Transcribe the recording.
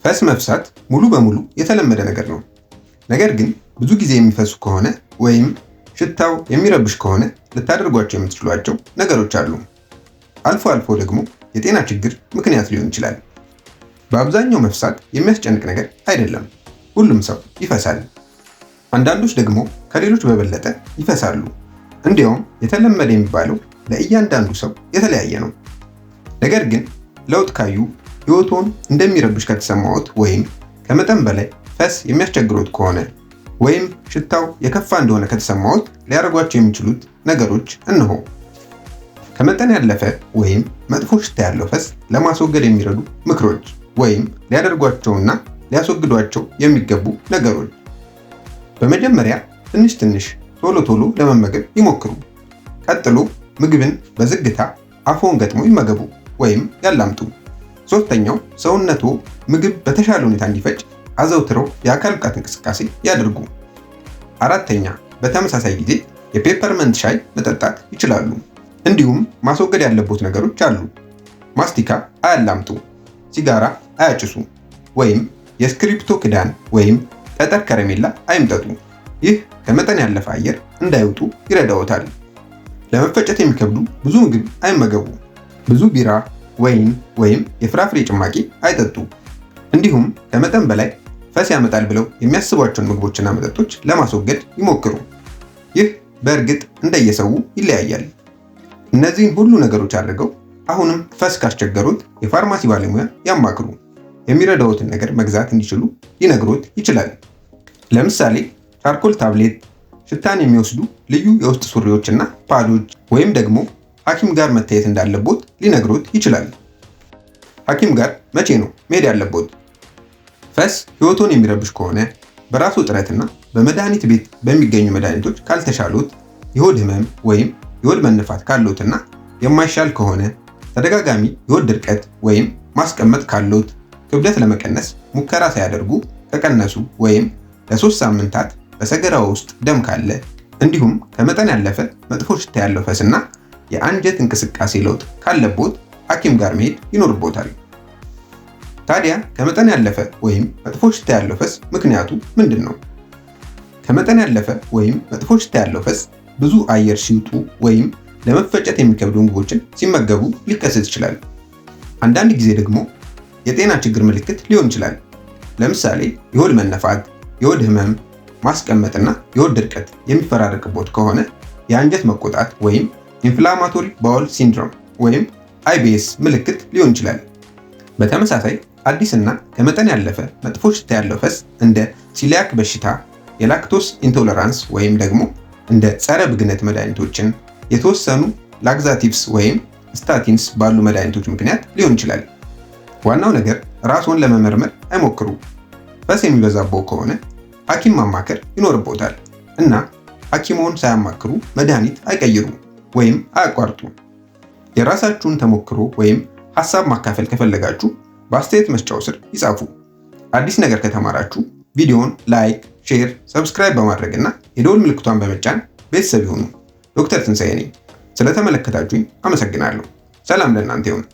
ፈስ መፍሳት ሙሉ በሙሉ የተለመደ ነገር ነው። ነገር ግን ብዙ ጊዜ የሚፈሱ ከሆነ ወይም ሽታው የሚረብሽ ከሆነ ልታደርጓቸው የምትችሏቸው ነገሮች አሉ። አልፎ አልፎ ደግሞ የጤና ችግር ምክንያት ሊሆን ይችላል። በአብዛኛው መፍሳት የሚያስጨንቅ ነገር አይደለም። ሁሉም ሰው ይፈሳል። አንዳንዶች ደግሞ ከሌሎች በበለጠ ይፈሳሉ። እንዲያውም የተለመደ የሚባለው ለእያንዳንዱ ሰው የተለያየ ነው። ነገር ግን ለውጥ ካዩ፣ ህይወቶን እንደሚረብሽ ከተሰማዎት ወይም ከመጠን በላይ ፈስ የሚያስቸግሮት ከሆነ ወይም ሽታው የከፋ እንደሆነ ከተሰማዎት ሊያደርጓቸው የሚችሉት ነገሮች እነሆ። ከመጠን ያለፈ ወይም መጥፎ ሽታ ያለው ፈስ ለማስወገድ የሚረዱ ምክሮች ወይም ሊያደርጓቸውና ሊያስወግዷቸው የሚገቡ ነገሮች። በመጀመሪያ ትንሽ ትንሽ ቶሎ ቶሎ ለመመገብ ይሞክሩ። ቀጥሎ ምግብን በዝግታ አፎን ገጥሞ ይመገቡ ወይም ያላምጡ። ሶስተኛው ሰውነቶ ምግብ በተሻለ ሁኔታ እንዲፈጭ አዘውትረው የአካል ብቃት እንቅስቃሴ ያድርጉ። አራተኛ በተመሳሳይ ጊዜ የፔፐርመንት ሻይ መጠጣት ይችላሉ። እንዲሁም ማስወገድ ያለቦት ነገሮች አሉ። ማስቲካ አያላምጡ፣ ሲጋራ አያጭሱ፣ ወይም የስክሪፕቶ ክዳን ወይም ጠጠር ከረሜላ አይምጠጡ። ይህ ከመጠን ያለፈ አየር እንዳይወጡ ይረዳዎታል። ለመፈጨት የሚከብዱ ብዙ ምግብ አይመገቡ። ብዙ ቢራ፣ ወይን ወይም የፍራፍሬ ጭማቂ አይጠጡ። እንዲሁም ከመጠን በላይ ፈስ ያመጣል ብለው የሚያስቧቸውን ምግቦችና መጠጦች ለማስወገድ ይሞክሩ። ይህ በእርግጥ እንደየሰው ይለያያል። እነዚህን ሁሉ ነገሮች አድርገው አሁንም ፈስ ካስቸገሩት የፋርማሲ ባለሙያ ያማክሩ። የሚረዳዎትን ነገር መግዛት እንዲችሉ ሊነግሮት ይችላል። ለምሳሌ ቻርኮል ታብሌት፣ ሽታን የሚወስዱ ልዩ የውስጥ ሱሪዎችና ፓዶች፣ ወይም ደግሞ ሐኪም ጋር መታየት እንዳለቦት ሊነግሮት ይችላል። ሐኪም ጋር መቼ ነው መሄድ ያለቦት? ፈስ ህይወቶን የሚረብሽ ከሆነ በራሱ ጥረትና በመድኃኒት ቤት በሚገኙ መድኃኒቶች ካልተሻሉት፣ የሆድ ህመም ወይም የሆድ መነፋት ካሎትና የማይሻል ከሆነ፣ ተደጋጋሚ የሆድ ድርቀት ወይም ማስቀመጥ ካሎት፣ ክብደት ለመቀነስ ሙከራ ሳያደርጉ ከቀነሱ ወይም ለ3 ሳምንታት በሰገራው ውስጥ ደም ካለ፣ እንዲሁም ከመጠን ያለፈ መጥፎ ሽታ ያለው ፈስና የአንጀት እንቅስቃሴ ለውጥ ካለቦት ሐኪም ጋር መሄድ ይኖርቦታል። ታዲያ ከመጠን ያለፈ ወይም መጥፎ ሽታ ያለው ፈስ ምክንያቱ ምንድን ነው? ከመጠን ያለፈ ወይም መጥፎ ሽታ ያለው ፈስ ብዙ አየር ሲውጡ ወይም ለመፈጨት የሚከብዱ ምግቦችን ሲመገቡ ሊከሰት ይችላል። አንዳንድ ጊዜ ደግሞ የጤና ችግር ምልክት ሊሆን ይችላል። ለምሳሌ የሆድ መነፋት፣ የሆድ ህመም፣ ማስቀመጥና የሆድ ድርቀት የሚፈራረቅቦት ከሆነ የአንጀት መቆጣት ወይም ኢንፍላማቶሪ ባውል ሲንድሮም ወይም IBS ምልክት ሊሆን ይችላል። በተመሳሳይ አዲስና ከመጠን ያለፈ መጥፎ ሽታ ያለው ፈስ እንደ ሲሊያክ በሽታ፣ የላክቶስ ኢንቶለራንስ ወይም ደግሞ እንደ ጸረ ብግነት መድኃኒቶችን፣ የተወሰኑ ላግዛቲቭስ ወይም ስታቲንስ ባሉ መድኃኒቶች ምክንያት ሊሆን ይችላል። ዋናው ነገር ራስዎን ለመመርመር አይሞክሩ። ፈስ የሚበዛበው ከሆነ ሐኪም ማማከር ይኖርቦታል እና ሐኪምዎን ሳያማክሩ መድኃኒት አይቀይሩ ወይም አያቋርጡ። የራሳችሁን ተሞክሮ ወይም ሐሳብ ማካፈል ከፈለጋችሁ በአስተያየት መስጫው ስር ይጻፉ። አዲስ ነገር ከተማራችሁ ቪዲዮውን ላይክ፣ ሼር፣ ሰብስክራይብ በማድረግ እና የደወል ምልክቷን በመጫን ቤተሰብ ይሁኑ። ዶክተር ትንሳኤ ነኝ። ስለተመለከታችሁኝ አመሰግናለሁ። ሰላም ለእናንተ ይሁን።